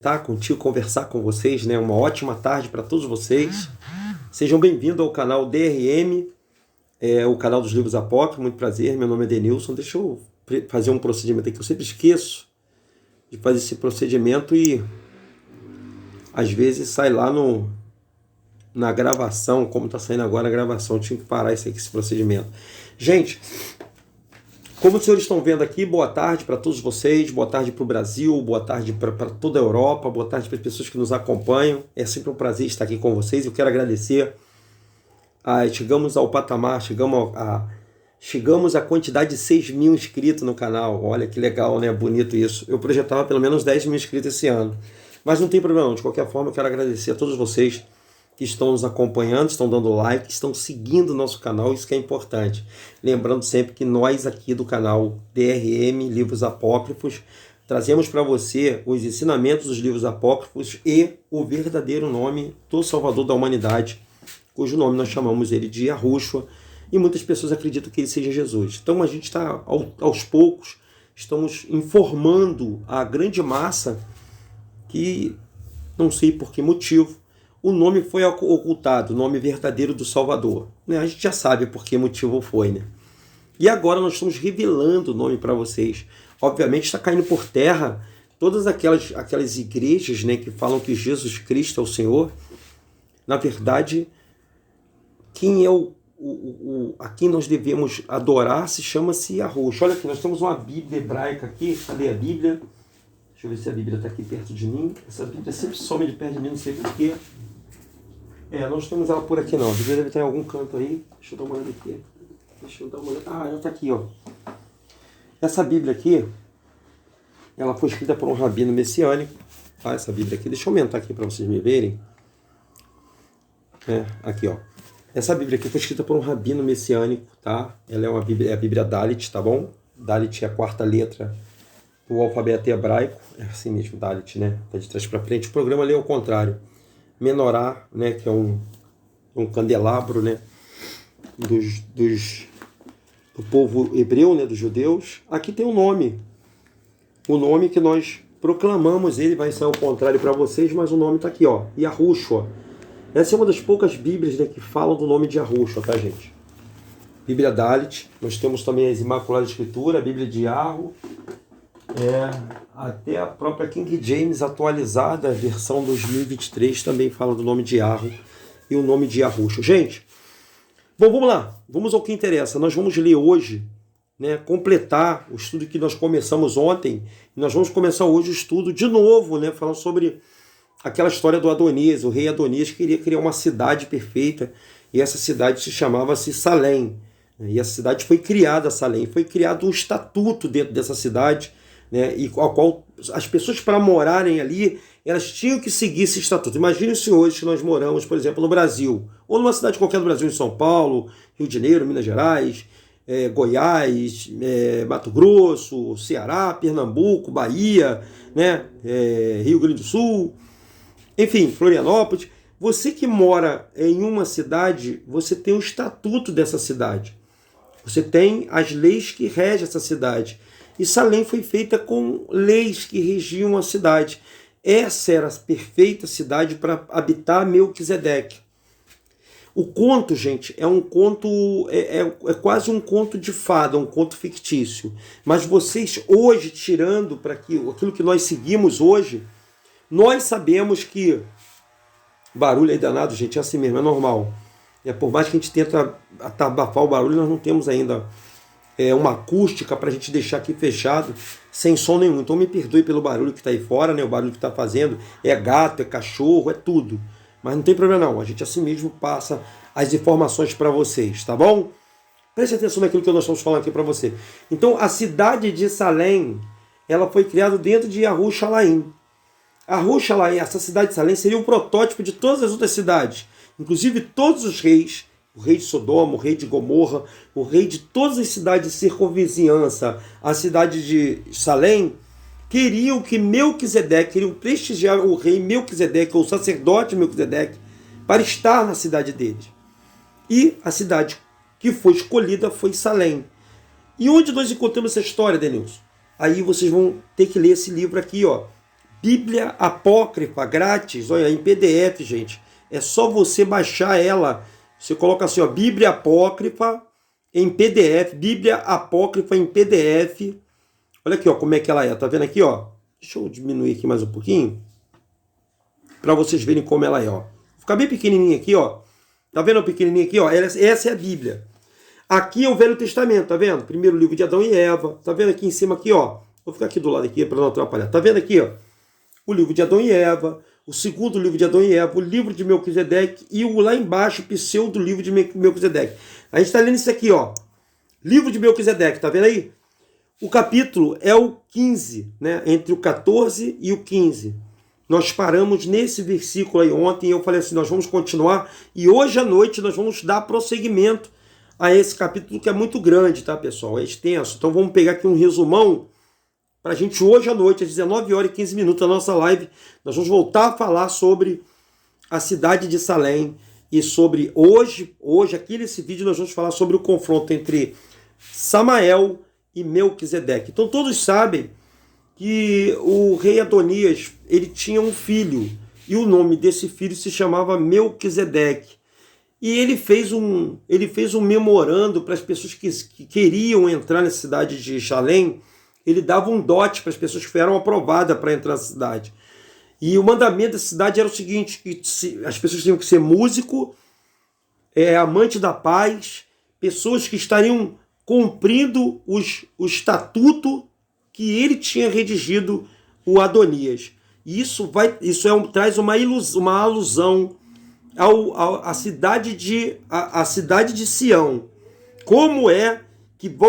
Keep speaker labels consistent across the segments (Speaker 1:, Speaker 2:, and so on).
Speaker 1: estar contigo, conversar com vocês, né? Uma ótima tarde para todos vocês. Sejam bem-vindos ao canal DRM, o canal dos livros apócrifos. Muito prazer, meu nome é Denilson. Deixa eu fazer um procedimento aqui, eu sempre esqueço de fazer esse procedimento e às vezes sai lá na gravação, como está saindo agora a gravação, eu tinha que parar esse procedimento. Gente, como os senhores estão vendo aqui, boa tarde para todos vocês, boa tarde para o Brasil, boa tarde para toda a Europa, boa tarde para as pessoas que nos acompanham. É sempre um prazer estar aqui com vocês. Eu quero agradecer. Chegamos ao patamar, chegamos à quantidade de 6 mil inscritos no canal. Olha que legal, né? Bonito isso. Eu projetava pelo menos 10 mil inscritos esse ano. Mas não tem problema não. De qualquer forma, eu quero agradecer a todos vocês que estão nos acompanhando, estão dando like, estão seguindo o nosso canal, isso que é importante. Lembrando sempre que nós aqui do canal DRM, Livros Apócrifos, trazemos para você os ensinamentos dos livros apócrifos e o verdadeiro nome do Salvador da humanidade, cujo nome nós chamamos ele de Yahushua, e muitas pessoas acreditam que ele seja Jesus. Então a gente está, aos poucos, estamos informando a grande massa que, não sei por que motivo, o nome foi ocultado, o nome verdadeiro do Salvador. A gente já sabe por que motivo foi, né? E agora nós estamos revelando o nome para vocês. Obviamente está caindo por terra todas aquelas igrejas, né, que falam que Jesus Cristo é o Senhor. Na verdade, quem é a quem nós devemos adorar chama-se Yahushua. Olha aqui, nós temos uma Bíblia hebraica aqui. Cadê a Bíblia? Deixa eu ver se a Bíblia está aqui perto de mim. Essa Bíblia sempre some de perto de mim, não sei porquê. Nós temos ela por aqui não. A Bíblia deve estar em algum canto aí. Deixa eu dar uma olhada aqui. Ela está aqui, ó. Essa Bíblia aqui, ela foi escrita por um rabino messiânico. Tá? Essa Bíblia aqui, deixa eu aumentar aqui para vocês me verem. Aqui, ó. Essa Bíblia aqui foi escrita por um rabino messiânico, tá? Ela é a Bíblia Dalit, tá bom? Dalit é a quarta letra do alfabeto hebraico. É assim mesmo, Dalit, né? Tá de trás para frente. O programa lê ao contrário. Menorá, né, que é um candelabro, né, do povo hebreu, né, dos judeus. Aqui tem um nome. O nome que nós proclamamos, ele vai ser ao contrário para vocês, mas o nome está aqui, ó, Yahushua. Essa é uma das poucas Bíblias, né, que falam do nome de Yahushua, tá, gente? Bíblia Dalit. Nós temos também as Imaculadas Escrituras, a Bíblia de Yarro. Até a própria King James atualizada, a versão 2023, também fala do nome de Yarro e o nome de Yahushua. Gente, bom, vamos lá, vamos ao que interessa. Nós vamos ler hoje, né, completar o estudo que nós começamos ontem, e nós vamos começar hoje o estudo de novo, né, falando sobre aquela história do Adonias. O rei Adonias queria criar uma cidade perfeita, e essa cidade se chamava-se Salém. E essa cidade foi criada, Salém, foi criado um estatuto dentro dessa cidade, né, e ao qual as pessoas, para morarem ali, elas tinham que seguir esse estatuto. Imagine se hoje que nós moramos, por exemplo, no Brasil, ou numa cidade qualquer do Brasil, em São Paulo, Rio de Janeiro, Minas Gerais, Goiás, Mato Grosso, Ceará, Pernambuco, Bahia, né, Rio Grande do Sul, enfim, Florianópolis. Você que mora em uma cidade, você tem o estatuto dessa cidade. Você tem as leis que regem essa cidade. E Salém foi feita com leis que regiam a cidade. Essa era a perfeita cidade para habitar Melquisedeque. O conto, gente, é um conto, é quase um conto de fada, um conto fictício. Mas vocês hoje, tirando para aquilo que nós seguimos hoje, nós sabemos que barulho é danado, gente, é assim mesmo, é normal. Por mais que a gente tente abafar o barulho, nós não temos ainda uma acústica para a gente deixar aqui fechado, sem som nenhum. Então me perdoe pelo barulho que está aí fora, né? O barulho que está fazendo, é gato, é cachorro, é tudo. Mas não tem problema não, a gente assim mesmo passa as informações para vocês, tá bom? Preste atenção naquilo que nós estamos falando aqui para você. Então a cidade de Salém, ela foi criada dentro de Yahushalaim. Yahushalaim, essa cidade de Salém, seria o protótipo de todas as outras cidades, inclusive todos os reis, o rei de Sodoma, o rei de Gomorra, o rei de todas as cidades de circunvizinhança, a cidade de Salém, queriam que Melquisedeque, queriam prestigiar o rei Melquisedeque, ou o sacerdote Melquisedeque, para estar na cidade deles. E a cidade que foi escolhida foi Salém. E onde nós encontramos essa história, Denilson? Aí vocês vão ter que ler esse livro aqui, ó, Bíblia Apócrifa, grátis, olha, em PDF, gente. É só você baixar ela. Você coloca assim, ó, Bíblia Apócrifa em PDF, Bíblia Apócrifa em PDF. Olha aqui, ó, como é que ela é. Tá vendo aqui, ó? Deixa eu diminuir aqui mais um pouquinho, para vocês verem como ela é, ó. Fica bem pequenininha aqui, ó. Tá vendo a pequenininha aqui, ó? Essa é a Bíblia. Aqui é o Velho Testamento, tá vendo? Primeiro livro de Adão e Eva. Tá vendo aqui em cima aqui, ó? Vou ficar aqui do lado aqui para não atrapalhar. Tá vendo aqui, ó? O livro de Adão e Eva, o segundo livro de Adão e Eva, o livro de Melquisedeque e o lá embaixo, o pseudo livro de Melquisedeque. A gente está lendo isso aqui, ó. Livro de Melquisedeque, tá vendo aí? O capítulo é o 15, né? Entre o 14 e o 15. Nós paramos nesse versículo aí ontem e eu falei assim, nós vamos continuar e hoje à noite nós vamos dar prosseguimento a esse capítulo que é muito grande, tá, pessoal? É extenso. Então vamos pegar aqui um resumão para a gente hoje à noite, às 19 horas e 15 minutos, na nossa live, nós vamos voltar a falar sobre a cidade de Salém e sobre hoje aqui nesse vídeo nós vamos falar sobre o confronto entre Samael e Melquisedeque. Então todos sabem que o rei Adonias, ele tinha um filho e o nome desse filho se chamava Melquisedeque. E ele fez um memorando para as pessoas que queriam entrar na cidade de Salém. Ele dava um dote para as pessoas que eram aprovadas para entrar na cidade. E o mandamento da cidade era o seguinte, que as pessoas tinham que ser músico, amante da paz, pessoas que estariam cumprindo o estatuto que ele tinha redigido, o Adonias. E isso traz uma alusão à cidade de Sião. Como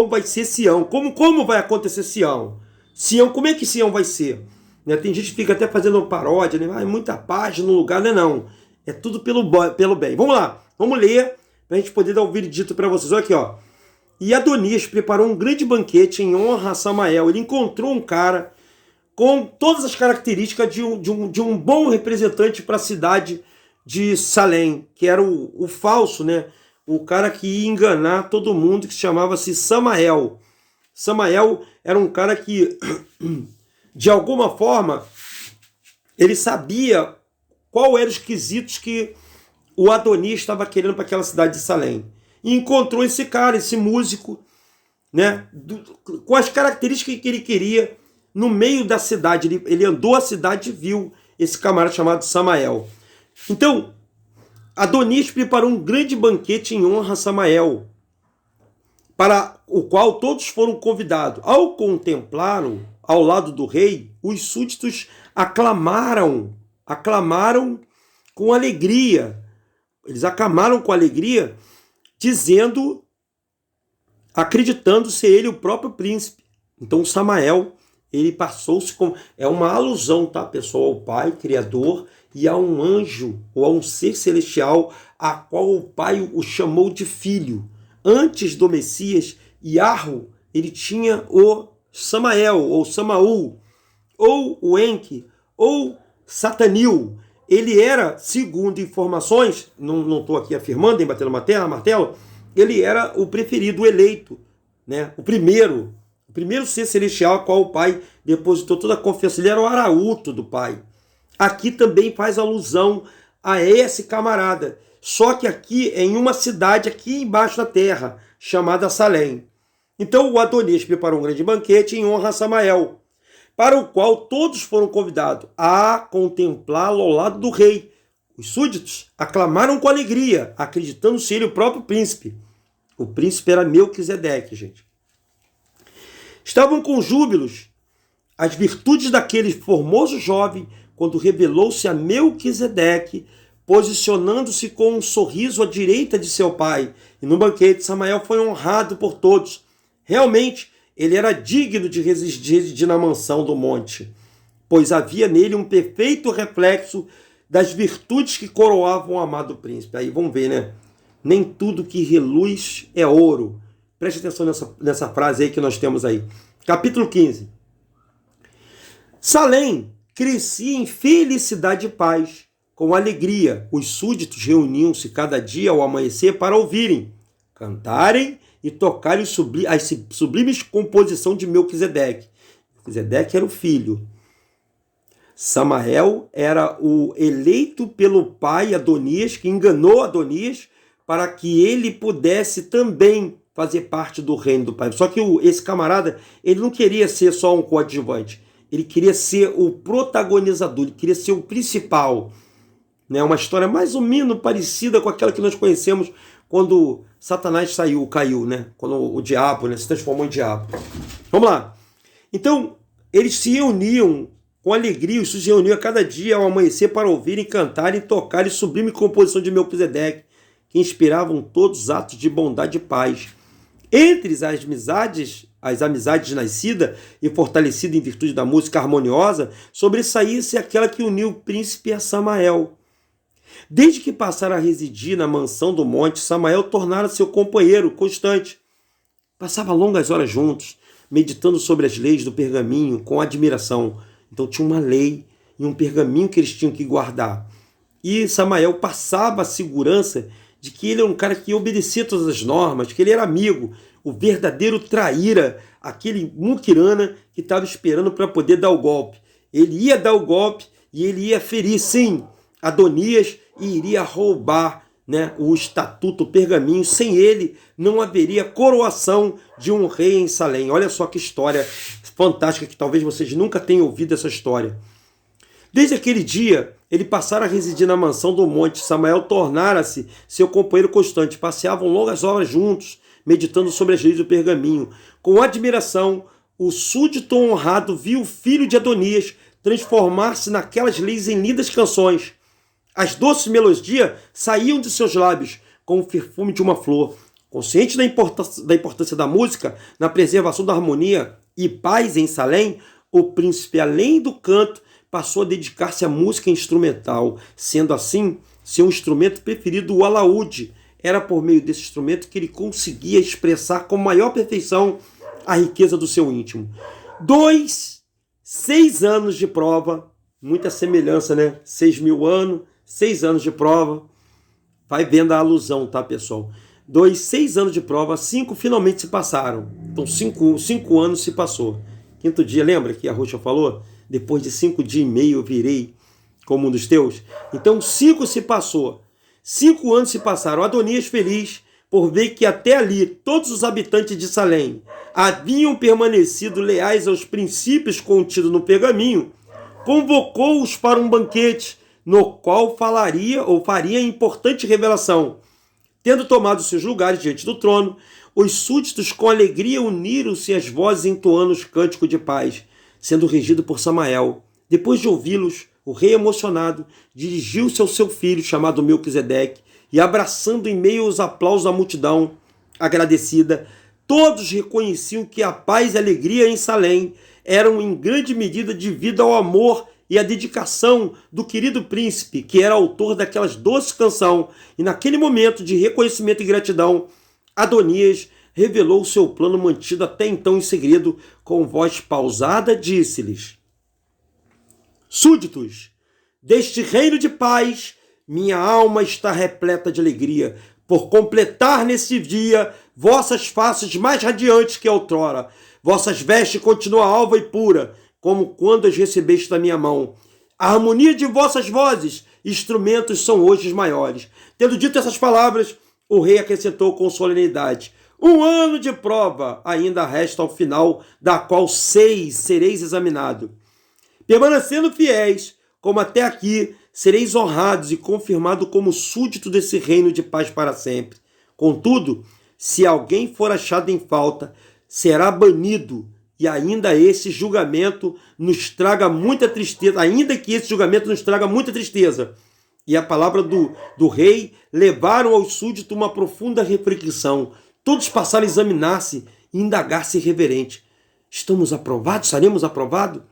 Speaker 1: vai ser Sião? Como vai acontecer Sião? Sião, como é que Sião vai ser? Né? Tem gente que fica até fazendo uma paródia, né? Muita paz no lugar, não. É tudo pelo bem. Vamos lá, vamos ler para a gente poder dar o veredito para vocês. Olha aqui, ó. E Adonias preparou um grande banquete em honra a Samael. Ele encontrou um cara com todas as características de um bom representante para a cidade de Salém, que era o falso, né? O cara que ia enganar todo mundo, que chamava-se Samael. Samael era um cara que, de alguma forma, ele sabia qual eram os quesitos que o Adonias estava querendo para aquela cidade de Salém. E encontrou esse cara, esse músico, né, com as características que ele queria no meio da cidade. Ele andou a cidade e viu esse camarada chamado Samael. Então, Adonias preparou um grande banquete em honra a Samael, para o qual todos foram convidados. Ao contemplá-lo ao lado do rei, os súditos aclamaram com alegria. Eles aclamaram com alegria, acreditando ser ele o próprio príncipe. Então Samael, ele passou-se como... É uma alusão, tá, pessoal, ao Pai Criador e a um anjo, ou a um ser celestial, a qual o Pai o chamou de filho. Antes do Messias, Yarro, ele tinha o Samael, ou Samaú, ou o Enki, ou Satanil. Ele era, segundo informações, não estou aqui afirmando, nem batendo martelo, ele era o preferido, o eleito, né? O primeiro ser celestial a qual o Pai depositou toda a confiança. Ele era o arauto do Pai. Aqui também faz alusão a esse camarada. Só que aqui é em uma cidade aqui embaixo da terra, chamada Salém. Então o Adonias preparou um grande banquete em honra a Samael, para o qual todos foram convidados a contemplá-lo ao lado do rei. Os súditos aclamaram com alegria, acreditando ser ele o próprio príncipe. O príncipe era Melquisedeque, gente. Estavam com júbilos as virtudes daquele formoso jovem, quando revelou-se a Melquisedeque, posicionando-se com um sorriso à direita de seu pai. E no banquete, Samael foi honrado por todos. Realmente, ele era digno de residir na mansão do monte, pois havia nele um perfeito reflexo das virtudes que coroavam o amado príncipe. Aí vamos ver, né? Nem tudo que reluz é ouro. Preste atenção nessa frase aí que nós temos aí. Capítulo 15. Salém crescia em felicidade e paz. Com alegria, os súditos reuniam-se cada dia ao amanhecer para ouvirem, cantarem e tocarem as sublimes composições de Melquisedeque. Melquisedeque era o filho. Samael era o eleito pelo pai Adonias, que enganou Adonias para que ele pudesse também fazer parte do reino do pai. Só que esse camarada, ele não queria ser só um coadjuvante, ele queria ser o protagonizador, ele queria ser o principal. Né? Uma história mais ou menos parecida com aquela que nós conhecemos quando Satanás caiu, né? Quando o diabo, né, se transformou em diabo. Vamos lá. Então, eles se reuniam com alegria, os se reuniam a cada dia ao amanhecer para ouvirem, cantarem, tocarem sublime composição de Melquisedeque, que inspiravam todos os atos de bondade e paz. Entre as amizades nascidas e fortalecidas em virtude da música harmoniosa, sobressaía-se aquela que uniu o príncipe a Samael. Desde que passara a residir na mansão do monte, Samael tornara seu companheiro constante. Passava longas horas juntos, meditando sobre as leis do pergaminho com admiração. Então tinha uma lei e um pergaminho que eles tinham que guardar. E Samael passava a segurança de que ele era um cara que obedecia todas as normas, que ele era amigo, o verdadeiro traíra, aquele muquirana que estava esperando para poder dar o golpe. Ele ia dar o golpe e ele ia ferir, sim, Adonias e iria roubar, né, o estatuto, o pergaminho. Sem ele não haveria coroação de um rei em Salém. Olha só que história fantástica, que talvez vocês nunca tenham ouvido essa história. Desde aquele dia, ele passara a residir na mansão do monte. Samael tornara-se seu companheiro constante. Passeavam longas horas juntos, meditando sobre as leis do pergaminho. Com admiração, o súdito honrado viu o filho de Adonias transformar-se naquelas leis em lindas canções. As doces melodias saíam de seus lábios com o perfume de uma flor. Consciente da importância da música na preservação da harmonia e paz em Salém, o príncipe, além do canto, passou a dedicar-se à música instrumental. Sendo assim, seu instrumento preferido, o alaúde. Era por meio desse instrumento que ele conseguia expressar com maior perfeição a riqueza do seu íntimo. 6 anos de prova, muita semelhança, né? 6.000 anos, 6 anos de prova. Vai vendo a alusão, tá, pessoal? 6 anos de prova, 5 finalmente se passaram. Então, 5 anos se passou. Quinto dia, lembra que a Roxa falou? Depois de 5 dias e meio eu virei como um dos teus. Então, 5 se passou. 5 anos se passaram. Adonias feliz por ver que até ali todos os habitantes de Salém haviam permanecido leais aos princípios contidos no pergaminho, convocou-os para um banquete, no qual faria importante revelação. Tendo tomado seus lugares diante do trono, os súditos com alegria uniram-se às vozes entoando os cânticos de paz, sendo regido por Samael. Depois de ouvi-los, o rei emocionado dirigiu-se ao seu filho, chamado Melquisedeque, e abraçando em meio aos aplausos da multidão agradecida, todos reconheciam que a paz e a alegria em Salém eram em grande medida devido ao amor e à dedicação do querido príncipe, que era autor daquelas doces canções. E naquele momento de reconhecimento e gratidão, Adonias revelou o seu plano mantido até então em segredo. Com voz pausada, disse-lhes: súditos, deste reino de paz, minha alma está repleta de alegria, por completar nesse dia vossas faces mais radiantes que outrora. Vossas vestes continuam alva e pura, como quando as recebeste da minha mão. A harmonia de vossas vozes, instrumentos são hoje os maiores. Tendo dito essas palavras, o rei acrescentou com solenidade: 1 ano de prova ainda resta ao final, da qual 6 sereis examinados. Permanecendo fiéis, como até aqui, sereis honrados e confirmados como súdito desse reino de paz para sempre. Contudo, se alguém for achado em falta, será banido, e ainda esse julgamento nos traga muita tristeza, E a palavra do rei levaram aos súditos uma profunda reflexão. Todos passaram a examinar-se e indagar-se reverente: estamos aprovados? Estaremos aprovados?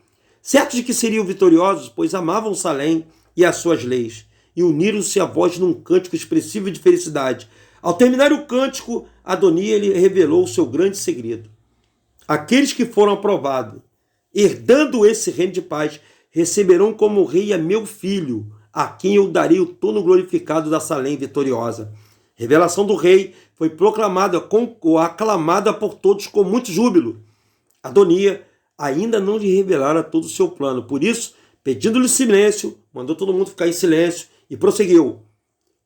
Speaker 1: Certos de que seriam vitoriosos, pois amavam Salém e as suas leis, e uniram-se à voz num cântico expressivo de felicidade. Ao terminar o cântico, Adonias lhe revelou o seu grande segredo. Aqueles que foram aprovados, herdando esse reino de paz, receberão como rei a meu filho, a quem eu darei o trono glorificado da Salém vitoriosa. Revelação do rei foi proclamada, aclamada por todos com muito júbilo. Adonias ainda não lhe revelara todo o seu plano, por isso pedindo-lhe silêncio, mandou todo mundo ficar em silêncio e prosseguiu.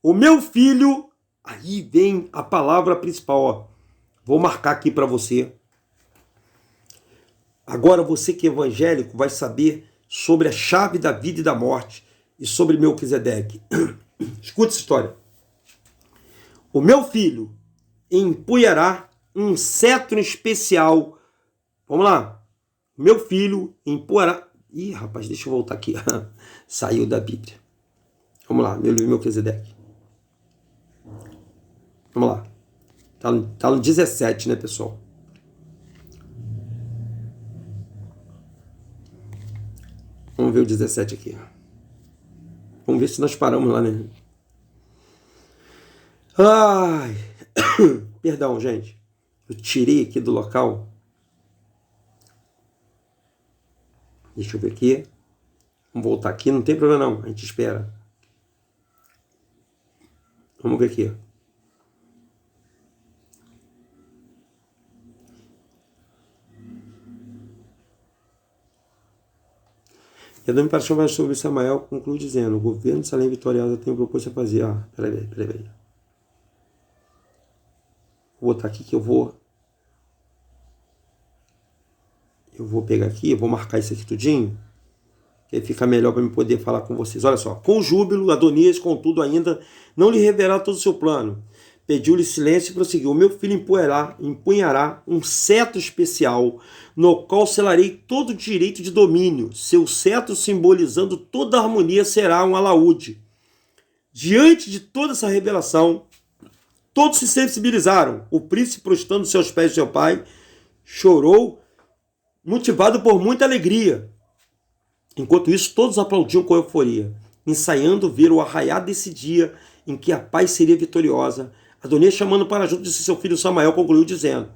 Speaker 1: O meu filho, aí vem a palavra principal, ó. Vou marcar aqui para você. Agora você que é evangélico vai saber sobre a chave da vida e da morte e sobre Melquisedeque. Escuta essa história. O meu filho empunhará um cetro especial. Vamos lá. Meu filho empunhará... Ih, rapaz, deixa eu voltar aqui. Saiu da Bíblia. Vamos lá, meu livro Melquisedeque. Vamos lá. Tá no 17, né, pessoal? Vamos ver o 17 aqui. Vamos ver se nós paramos lá, né? Ai, perdão, gente. Eu tirei aqui do local. Deixa eu ver aqui. Vamos voltar aqui. Não tem problema não. A gente espera. Vamos ver aqui. E a Dami para chamar sobre Samael conclui dizendo: o governo de Salém vitoriosa tem proposto a fazer. Peraí. Vou botar aqui que eu vou pegar aqui, vou marcar isso aqui tudinho, que aí fica melhor para eu poder falar com vocês. Olha só, com júbilo, Adonias, contudo, ainda não lhe revelará todo o seu plano. Pediu-lhe silêncio e prosseguiu: o meu filho empunhará um cetro especial, no qual selarei todo o direito de domínio. Seu cetro, simbolizando toda a harmonia, será um alaúde. Diante de toda essa revelação, todos se sensibilizaram. O príncipe, prostrando-se aos pés de seu pai, chorou, motivado por muita alegria. Enquanto isso, todos aplaudiam com euforia, ensaiando ver o arraiar desse dia em que a paz seria vitoriosa. Adonias, chamando para junto de seu filho Samael, concluiu dizendo: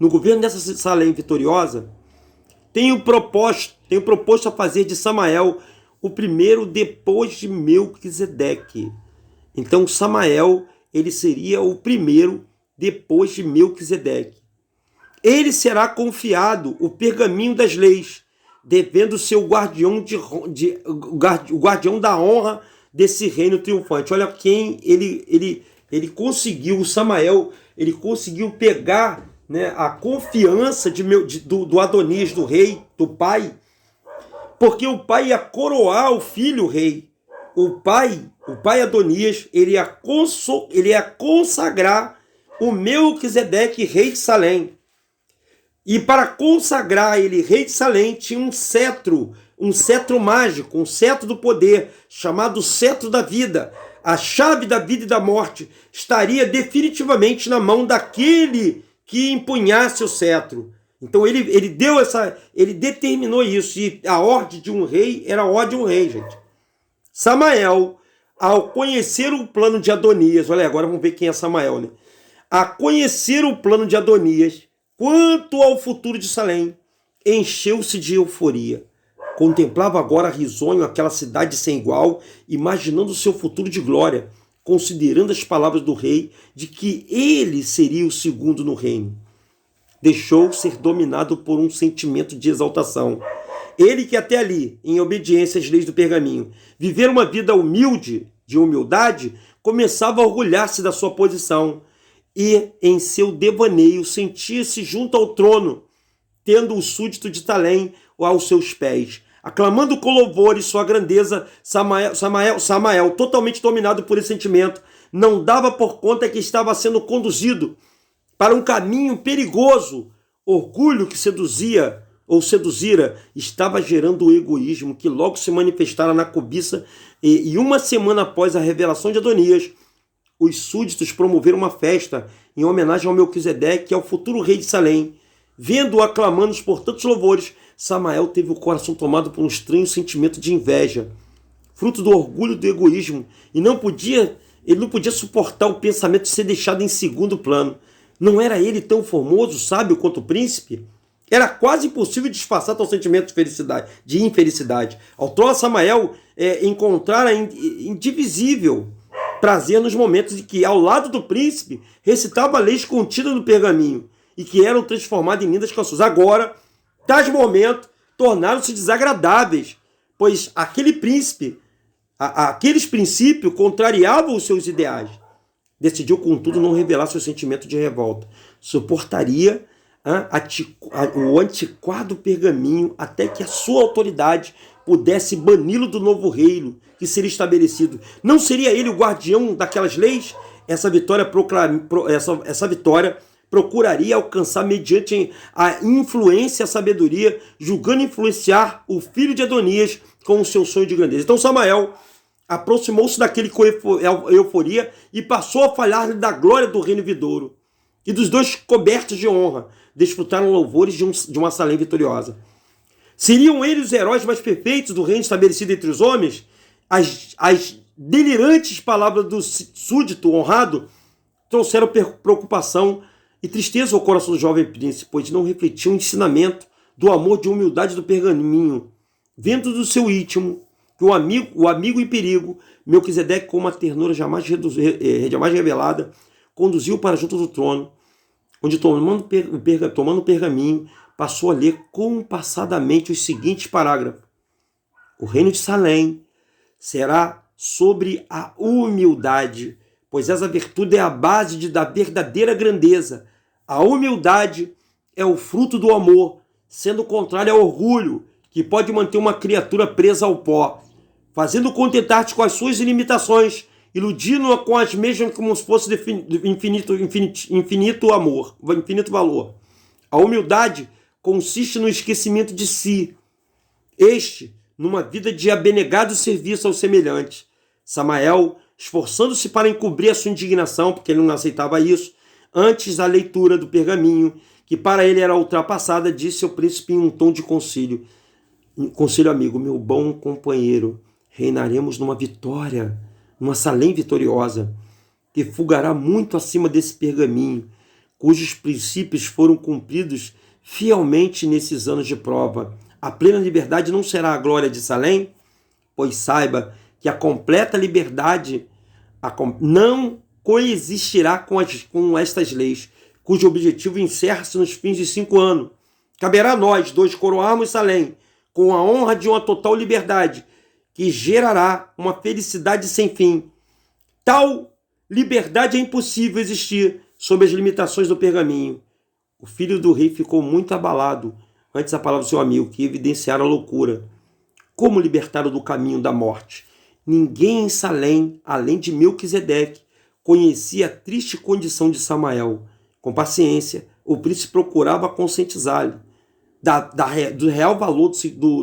Speaker 1: no governo dessa Salém vitoriosa, tenho proposto a fazer de Samael o primeiro depois de Melquisedeque. Então Samael, ele seria o primeiro depois de Melquisedeque. Ele será confiado o pergaminho das leis, devendo ser o guardião, o guardião da honra desse reino triunfante. Olha quem ele conseguiu, o Samael, ele conseguiu pegar, né, a confiança do Adonias, do rei, do pai, porque o pai ia coroar o filho rei. O pai Adonias, ele ia consagrar o Melquisedeque, rei de Salém. E para consagrar ele rei de Salém, tinha um cetro mágico, um cetro do poder, chamado cetro da vida. A chave da vida e da morte estaria definitivamente na mão daquele que empunhasse o cetro. Então ele determinou isso, e a ordem de um rei era a ordem de um rei, gente. Samael, ao conhecer o plano de Adonias, olha, agora vamos ver quem é Samael, né? A conhecer o plano de Adonias, quanto ao futuro de Salém, encheu-se de euforia. Contemplava agora risonho aquela cidade sem igual, imaginando o seu futuro de glória, considerando as palavras do rei de que ele seria o segundo no reino. Deixou ser dominado por um sentimento de exaltação. Ele que até ali, em obediência às leis do pergaminho, viver uma vida humilde, de humildade, começava a orgulhar-se da sua posição e, em seu devaneio, sentia-se junto ao trono, tendo o súdito de Salém aos seus pés. Aclamando com louvores sua grandeza, Samael, totalmente dominado por esse sentimento, não dava por conta que estava sendo conduzido para um caminho perigoso. Orgulho que seduzira, estava gerando o egoísmo que logo se manifestara na cobiça, e uma semana após a revelação de Adonias, os súditos promoveram uma festa em homenagem ao Melquisedeque, que é o futuro rei de Salém. Vendo-o aclamando por tantos louvores, Samael teve o coração tomado por um estranho sentimento de inveja, fruto do orgulho e do egoísmo, e ele não podia suportar o pensamento de ser deixado em segundo plano. Não era ele tão formoso, sábio quanto o príncipe? Era quase impossível disfarçar tal sentimento de infelicidade. Outrora Samael encontrara indivisível prazer nos momentos em que, ao lado do príncipe, recitava leis contidas no pergaminho e que eram transformadas em lindas canções. Agora, tais momentos tornaram-se desagradáveis pois aquele príncipe, aqueles princípios contrariavam os seus ideais. Decidiu, contudo, não revelar seu sentimento de revolta. Suportaria o antiquado pergaminho até que a sua autoridade pudesse bani-lo do novo reino que seria estabelecido. Não seria ele o guardião daquelas leis? Essa vitória procuraria alcançar mediante a influência e a sabedoria, julgando influenciar o filho de Adonias com o seu sonho de grandeza. Então Samael aproximou-se daquele com euforia e passou a falar-lhe da glória do reino vidouro. E dos dois cobertos de honra, desfrutaram louvores de uma Salém vitoriosa. Seriam eles os heróis mais perfeitos do reino estabelecido entre os homens? As delirantes palavras do súdito honrado trouxeram preocupação e tristeza ao coração do jovem príncipe, pois não refletiam o ensinamento do amor de humildade do pergaminho. Vendo do seu íntimo que o amigo em perigo, Melquisedeque, com uma ternura jamais revelada, conduziu para junto do trono, onde, tomando o pergaminho, passou a ler compassadamente os seguintes parágrafos. O reino de Salém será sobre a humildade, pois essa virtude é a base da verdadeira grandeza. A humildade é o fruto do amor, sendo contrária ao orgulho, que pode manter uma criatura presa ao pó, fazendo contentar-te com as suas limitações, iludindo-a com as mesmas como se fosse infinito amor, infinito valor. A humildade consiste no esquecimento de si, numa vida de abnegado serviço ao semelhante. Samael, esforçando-se para encobrir a sua indignação, porque ele não aceitava isso, antes da leitura do pergaminho, que para ele era ultrapassada, disse ao príncipe em um tom de conselho: conselho amigo, meu bom companheiro, reinaremos numa vitória, numa Salém vitoriosa, que fulgará muito acima desse pergaminho, cujos princípios foram cumpridos fielmente nesses anos de prova. A plena liberdade não será a glória de Salém? Pois saiba que a completa liberdade não coexistirá com estas leis, cujo objetivo encerra-se nos fins de 5 anos. Caberá a nós dois coroarmos Salém com a honra de uma total liberdade, que gerará uma felicidade sem fim. Tal liberdade é impossível existir sob as limitações do pergaminho. O filho do rei ficou muito abalado antes da palavra do seu amigo, que evidenciara a loucura. Como libertá-lo do caminho da morte? Ninguém em Salém, além de Melquisedeque, conhecia a triste condição de Samael. Com paciência, o príncipe procurava conscientizá-lo do real valor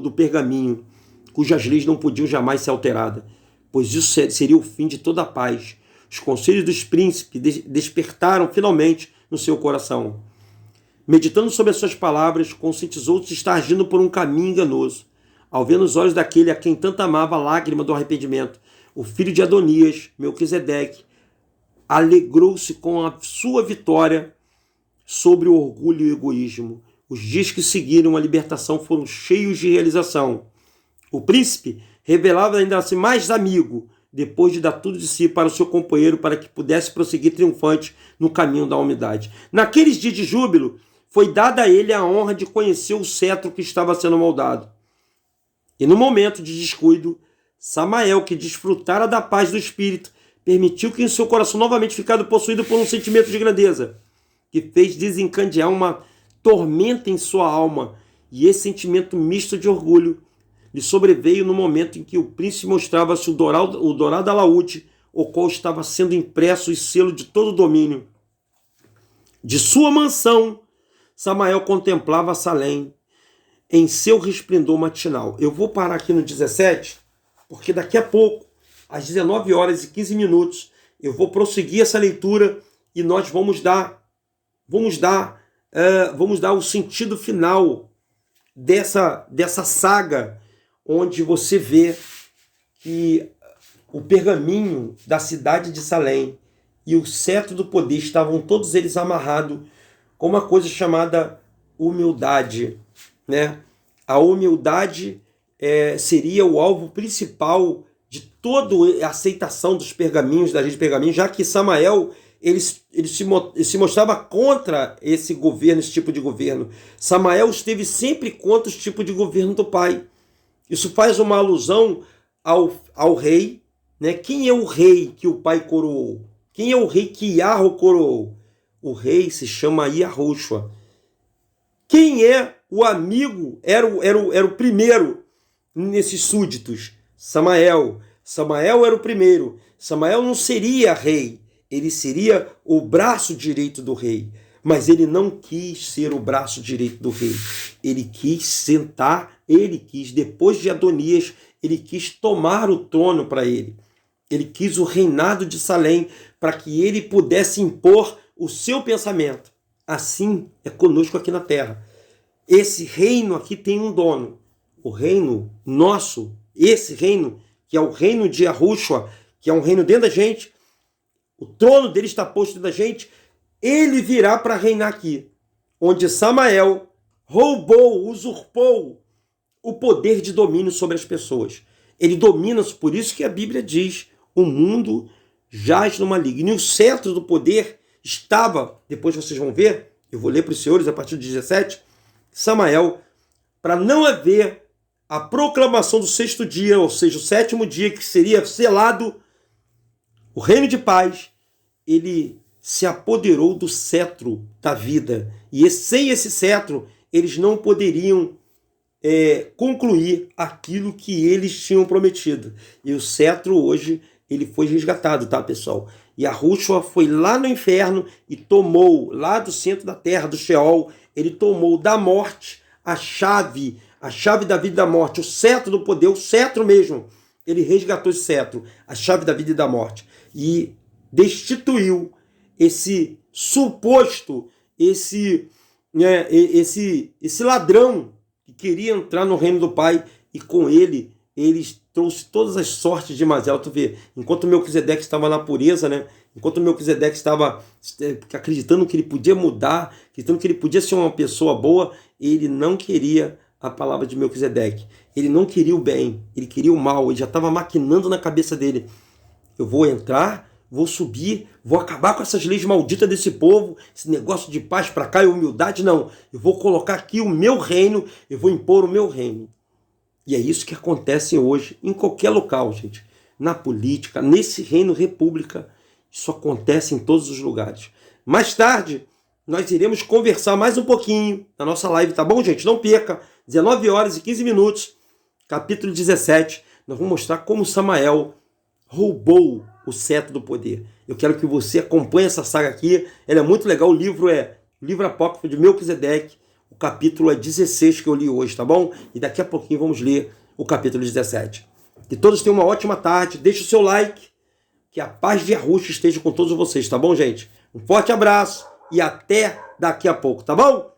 Speaker 1: do pergaminho, cujas leis não podiam jamais ser alteradas, pois isso seria o fim de toda a paz. Os conselhos dos príncipes despertaram finalmente no seu coração. Meditando sobre as suas palavras, conscientizou-se de estar agindo por um caminho enganoso. Ao ver nos olhos daquele a quem tanto amava a lágrima do arrependimento, o filho de Adonias, Melquisedeque, alegrou-se com a sua vitória sobre o orgulho e o egoísmo. Os dias que seguiram a libertação foram cheios de realização. O príncipe revelava ainda-se mais amigo, depois de dar tudo de si para o seu companheiro, para que pudesse prosseguir triunfante no caminho da humildade. Naqueles dias de júbilo, foi dada a ele a honra de conhecer o cetro que estava sendo moldado. E no momento de descuido, Samael, que desfrutara da paz do espírito, permitiu que em seu coração novamente ficara possuído por um sentimento de grandeza, que fez desencadear uma tormenta em sua alma, e esse sentimento misto de orgulho lhe sobreveio no momento em que o príncipe mostrava-se o dourado alaúde, o qual estava sendo impresso e selo de todo o domínio. De sua mansão, Samael contemplava Salém em seu resplendor matinal. Eu vou parar aqui no 17, porque daqui a pouco, às 19 horas e 15 minutos, eu vou prosseguir essa leitura e nós vamos dar o sentido final dessa saga, onde você vê que o pergaminho da cidade de Salém e o cetro do poder estavam todos eles amarrados com uma coisa chamada humildade, né? A humildade seria o alvo principal de toda a aceitação dos pergaminhos, da lei de pergaminhos, já que Samael ele se mostrava contra esse governo, esse tipo de governo. Samael esteve sempre contra o tipo de governo do pai. Isso faz uma alusão ao rei, né? Quem é o rei que o pai coroou? Quem é o rei que Yahweh coroou? O rei se chama Yahushua. Quem é o amigo? Era o primeiro nesses súditos? Samael. Samael era o primeiro. Samael não seria rei, ele seria o braço direito do rei. Mas ele não quis ser o braço direito do rei. Ele quis sentar, depois de Adonias, ele quis tomar o trono para ele. Ele quis o reinado de Salém para que ele pudesse impor o seu pensamento. Assim é conosco aqui na terra. Esse reino aqui tem um dono. O reino nosso, esse reino, que é o reino de Yahushua, que é um reino dentro da gente, o trono dele está posto dentro da gente, ele virá para reinar aqui, onde Samael roubou, usurpou o poder de domínio sobre as pessoas. Ele domina, por isso que a Bíblia diz, o mundo jaz no maligno. E o cetro do poder estava, depois vocês vão ver, eu vou ler para os senhores a partir do 17, Samael, para não haver a proclamação do sexto dia, ou seja, o sétimo dia, que seria selado o reino de paz, ele se apoderou do cetro da vida. E sem esse cetro, eles não poderiam concluir aquilo que eles tinham prometido. E o cetro hoje, ele foi resgatado, tá, pessoal? E Yahushua foi lá no inferno e tomou, lá do centro da terra, do Sheol, ele tomou da morte a chave da vida e da morte, o cetro do poder, o cetro mesmo. Ele resgatou esse cetro, a chave da vida e da morte. E destituiu esse suposto, esse ladrão que queria entrar no reino do Pai, e com ele trouxe todas as sortes de Mazel. Tu vê, enquanto Melquisedeque estava na pureza, né? Enquanto Melquisedeque estava acreditando que ele podia mudar, acreditando que ele podia ser uma pessoa boa, ele não queria a palavra de Melquisedeque. Ele não queria o bem, ele queria o mal. Ele já estava maquinando na cabeça dele. Eu vou entrar, vou subir, vou acabar com essas leis malditas desse povo, esse negócio de paz para cá e humildade, não. Eu vou colocar aqui o meu reino, eu vou impor o meu reino. E é isso que acontece hoje, em qualquer local, gente. Na política, nesse reino república, isso acontece em todos os lugares. Mais tarde, nós iremos conversar mais um pouquinho na nossa live, tá bom, gente? Não perca, 19 horas e 15 minutos, capítulo 17, nós vamos mostrar como Samael roubou o cetro do poder. Eu quero que você acompanhe essa saga aqui, ela é muito legal, o livro apócrifo de Melquisedeque, o capítulo é 16 que eu li hoje, tá bom? E daqui a pouquinho vamos ler o capítulo 17. Que todos tenham uma ótima tarde, deixe o seu like, que a paz de Yahushua esteja com todos vocês, tá bom, gente? Um forte abraço e até daqui a pouco, tá bom?